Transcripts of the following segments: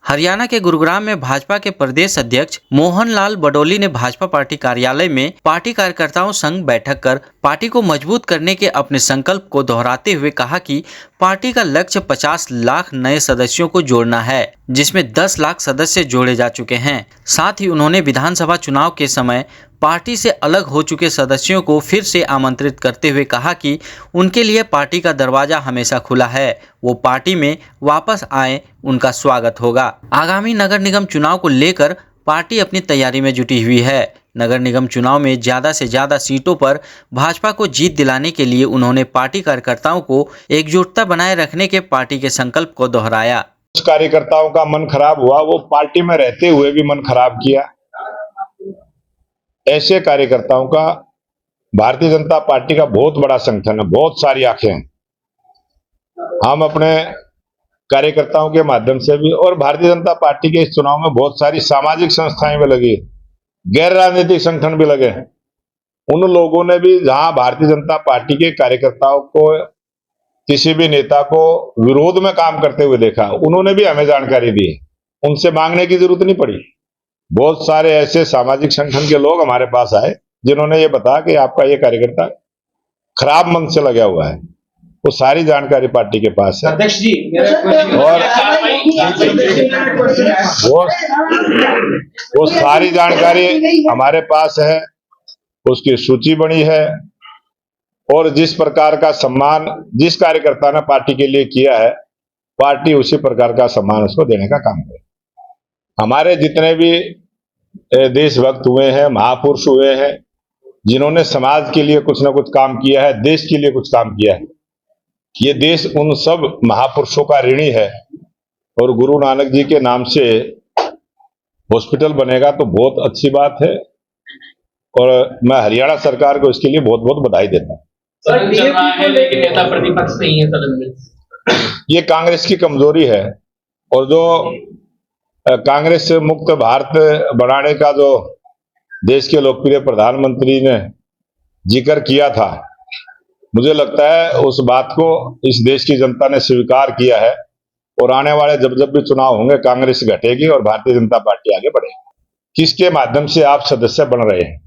हरियाणा के गुरुग्राम में भाजपा के प्रदेश अध्यक्ष मोहन लाल बडोली ने भाजपा पार्टी कार्यालय में पार्टी कार्यकर्ताओं संग बैठक कर पार्टी को मजबूत करने के अपने संकल्प को दोहराते हुए कहा कि पार्टी का लक्ष्य 50 लाख नए सदस्यों को जोड़ना है, जिसमें 10 लाख सदस्य जोड़े जा चुके हैं। साथ ही उन्होंने विधानसभा चुनाव के समय पार्टी से अलग हो चुके सदस्यों को फिर से आमंत्रित करते हुए कहा कि उनके लिए पार्टी का दरवाजा हमेशा खुला है, वो पार्टी में वापस आए, उनका स्वागत होगा। आगामी नगर निगम चुनाव को लेकर पार्टी अपनी तैयारी में जुटी हुई है। नगर निगम चुनाव में ज्यादा से ज्यादा सीटों पर भाजपा को जीत दिलाने के लिए उन्होंने पार्टी कार्यकर्ताओं को एकजुटता बनाए रखने के पार्टी के संकल्प को दोहराया। कुछ कार्यकर्ताओं का मन खराब हुआ, वो पार्टी में रहते हुए भी मन खराब किया। ऐसे कार्यकर्ताओं का भारतीय जनता पार्टी का बहुत बड़ा संगठन है, बहुत सारी आंखें हैं। हम अपने कार्यकर्ताओं के माध्यम से भी और भारतीय जनता पार्टी के इस चुनाव में बहुत सारी सामाजिक संस्थाएं भी लगी, गैर राजनीतिक संगठन भी लगे। उन लोगों ने भी जहां भारतीय जनता पार्टी के कार्यकर्ताओं को किसी भी नेता को विरोध में काम करते हुए देखा, उन्होंने भी हमें जानकारी दी, उनसे मांगने की जरूरत नहीं पड़ी। बहुत सारे ऐसे सामाजिक संगठन के लोग हमारे पास आए जिन्होंने ये बताया कि आपका ये कार्यकर्ता खराब मन से लगा हुआ है। वो सारी जानकारी पार्टी के पास है। अध्यक्ष जी, और वो सारी जानकारी हमारे पास है, उसकी सूची बनी है। और जिस प्रकार का सम्मान जिस कार्यकर्ता ने पार्टी के लिए किया है, पार्टी उसी प्रकार का सम्मान उसको देने का काम करे। हमारे जितने भी देशभक्त हुए हैं, महापुरुष हुए हैं, जिन्होंने समाज के लिए कुछ ना कुछ काम किया है, देश के लिए कुछ काम किया है, ये देश उन सब महापुरुषों का ऋणी है। और गुरु नानक जी के नाम से हॉस्पिटल बनेगा तो बहुत अच्छी बात है, और मैं हरियाणा सरकार को इसके लिए बहुत बहुत बधाई देता हूं। सदन चल रहा है लेकिन नेता प्रतिपक्ष नहीं है सदन में। ये कांग्रेस की कमजोरी है। और जो कांग्रेस से मुक्त भारत बनाने का जो देश के लोकप्रिय प्रधानमंत्री ने जिक्र किया था, मुझे लगता है उस बात को इस देश की जनता ने स्वीकार किया है। और आने वाले जब जब भी चुनाव होंगे, कांग्रेस घटेगी और भारतीय जनता पार्टी आगे बढ़ेगी। किसके माध्यम से आप सदस्य बन रहे हैं,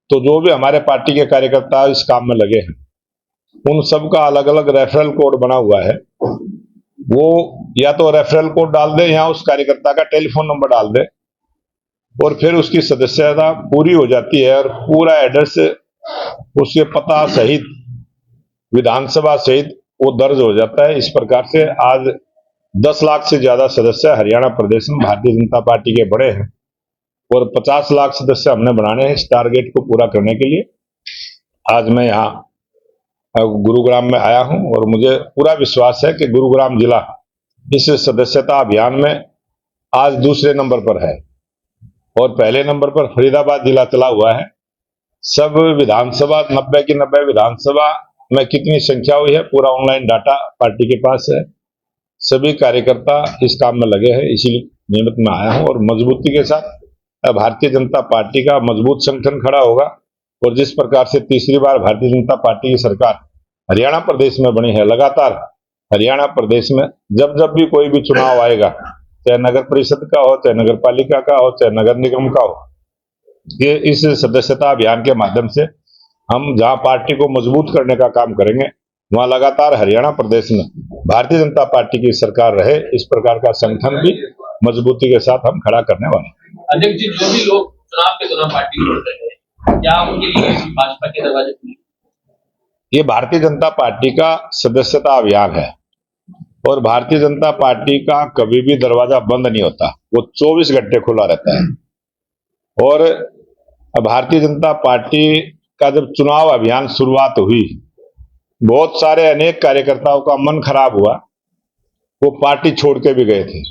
तो जो भी हमारे पार्टी के कार्यकर्ता इस काम में लगे हैं, उन सब का अलग अलग रेफरल कोड बना हुआ है। वो या तो रेफरल कोड डाल दे या उस कार्यकर्ता का टेलीफोन नंबर डाल दे, और फिर उसकी सदस्यता पूरी हो जाती है और पूरा एड्रेस उसके पता सहित, विधानसभा सहित वो दर्ज हो जाता है। इस प्रकार से आज 10 लाख से ज्यादा सदस्य हरियाणा प्रदेश में भारतीय जनता पार्टी के बड़े हैं, और 50 लाख सदस्य हमने बनाने हैं। इस टारगेट को पूरा करने के लिए आज मैं यहाँ गुरुग्राम में आया हूं, और मुझे पूरा विश्वास है कि गुरुग्राम जिला इस सदस्यता अभियान में आज दूसरे नंबर पर है, और पहले नंबर पर फरीदाबाद जिला चला हुआ है। सब विधानसभा 90 की 90 विधानसभा में कितनी संख्या हुई है, पूरा ऑनलाइन डाटा पार्टी के पास है। सभी कार्यकर्ता इस काम में लगे हैं, इसीलिए नियमित में आया हूं। और मजबूती के साथ भारतीय जनता पार्टी का मजबूत संगठन खड़ा होगा। और जिस प्रकार से तीसरी बार भारतीय जनता पार्टी की सरकार हरियाणा प्रदेश में बनी है, लगातार हरियाणा प्रदेश में जब जब भी कोई भी चुनाव आएगा, चाहे नगर परिषद का हो, चाहे नगर पालिका का हो, चाहे नगर निगम का हो, ये इस सदस्यता अभियान के माध्यम से हम जहां पार्टी को मजबूत करने का काम करेंगे, वहां लगातार हरियाणा प्रदेश में भारतीय जनता पार्टी की सरकार रहे, इस प्रकार का संगठन भी मजबूती के साथ हम खड़ा करने वाले हैं। अध्यक्ष जी, जो भी लोग चुनाव के दौरान पार्टी छोड़ते हैं, क्या उनके लिए भाजपा के दरवाजे खुले? ये भारतीय जनता पार्टी का सदस्यता अभियान है, और भारतीय जनता पार्टी का कभी भी दरवाजा बंद नहीं होता, वो 24 घंटे खुला रहता है। और भारतीय जनता पार्टी का जब चुनाव अभियान शुरुआत हुई, बहुत सारे अनेक कार्यकर्ताओं का मन खराब हुआ, वो पार्टी छोड़ के भी गए थे।